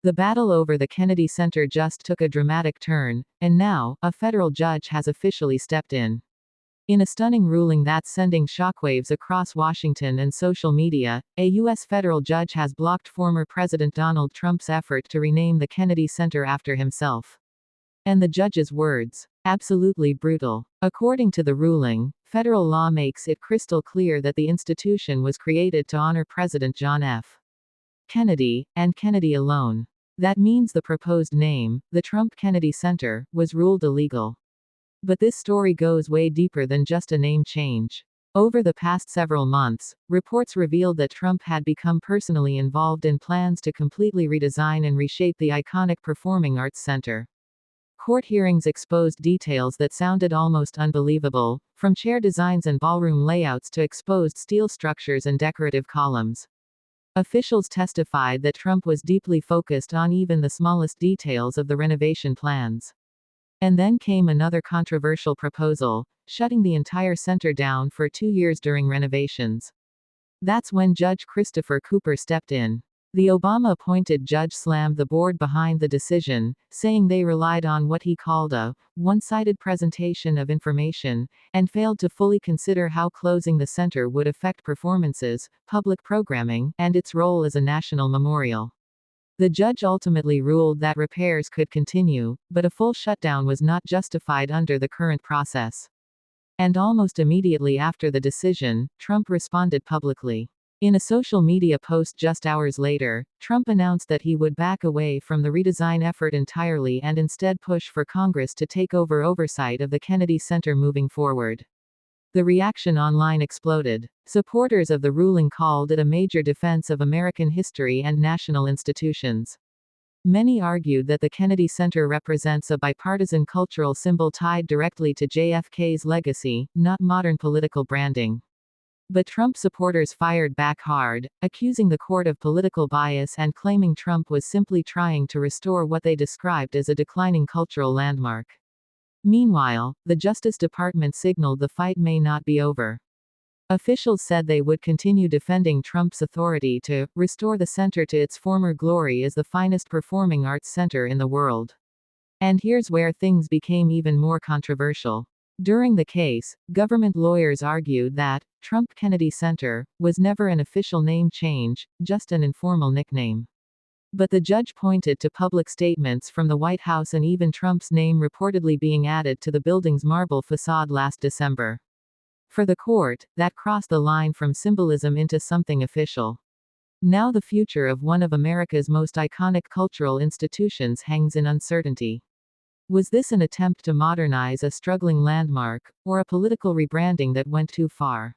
The battle over the Kennedy Center just took a dramatic turn, and now, a federal judge has officially stepped in. In a stunning ruling that's sending shockwaves across Washington and social media, a U.S. federal judge has blocked former President Donald Trump's effort to rename the Kennedy Center after himself. And the judge's words: absolutely brutal. According to the ruling, federal law makes it crystal clear that the institution was created to honor President John F. Kennedy, and Kennedy alone. That means the proposed name, the Trump Kennedy Center, was ruled illegal. But this story goes way deeper than just a name change. Over the past several months, reports revealed that Trump had become personally involved in plans to completely redesign and reshape the iconic Performing Arts Center. Court hearings exposed details that sounded almost unbelievable, from chair designs and ballroom layouts to exposed steel structures and decorative columns. Officials testified that Trump was deeply focused on even the smallest details of the renovation plans. And then came another controversial proposal: shutting the entire center down for 2 years during renovations. That's when Judge Christopher Cooper stepped in. The Obama-appointed judge slammed the board behind the decision, saying they relied on what he called a one-sided presentation of information, and failed to fully consider how closing the center would affect performances, public programming, and its role as a national memorial. The judge ultimately ruled that repairs could continue, but a full shutdown was not justified under the current process. And almost immediately after the decision, Trump responded publicly. In a social media post just hours later, Trump announced that he would back away from the redesign effort entirely and instead push for Congress to take over oversight of the Kennedy Center moving forward. The reaction online exploded. Supporters of the ruling called it a major defense of American history and national institutions. Many argued that the Kennedy Center represents a bipartisan cultural symbol tied directly to JFK's legacy, not modern political branding. But Trump supporters fired back hard, accusing the court of political bias and claiming Trump was simply trying to restore what they described as a declining cultural landmark. Meanwhile, the Justice Department signaled the fight may not be over. Officials said they would continue defending Trump's authority to restore the center to its former glory as the finest performing arts center in the world. And here's where things became even more controversial. During the case, government lawyers argued that Trump Kennedy Center was never an official name change, just an informal nickname. But the judge pointed to public statements from the White House and even Trump's name reportedly being added to the building's marble facade last December. For the court, that crossed the line from symbolism into something official. Now the future of one of America's most iconic cultural institutions hangs in uncertainty. Was this an attempt to modernize a struggling landmark, or a political rebranding that went too far?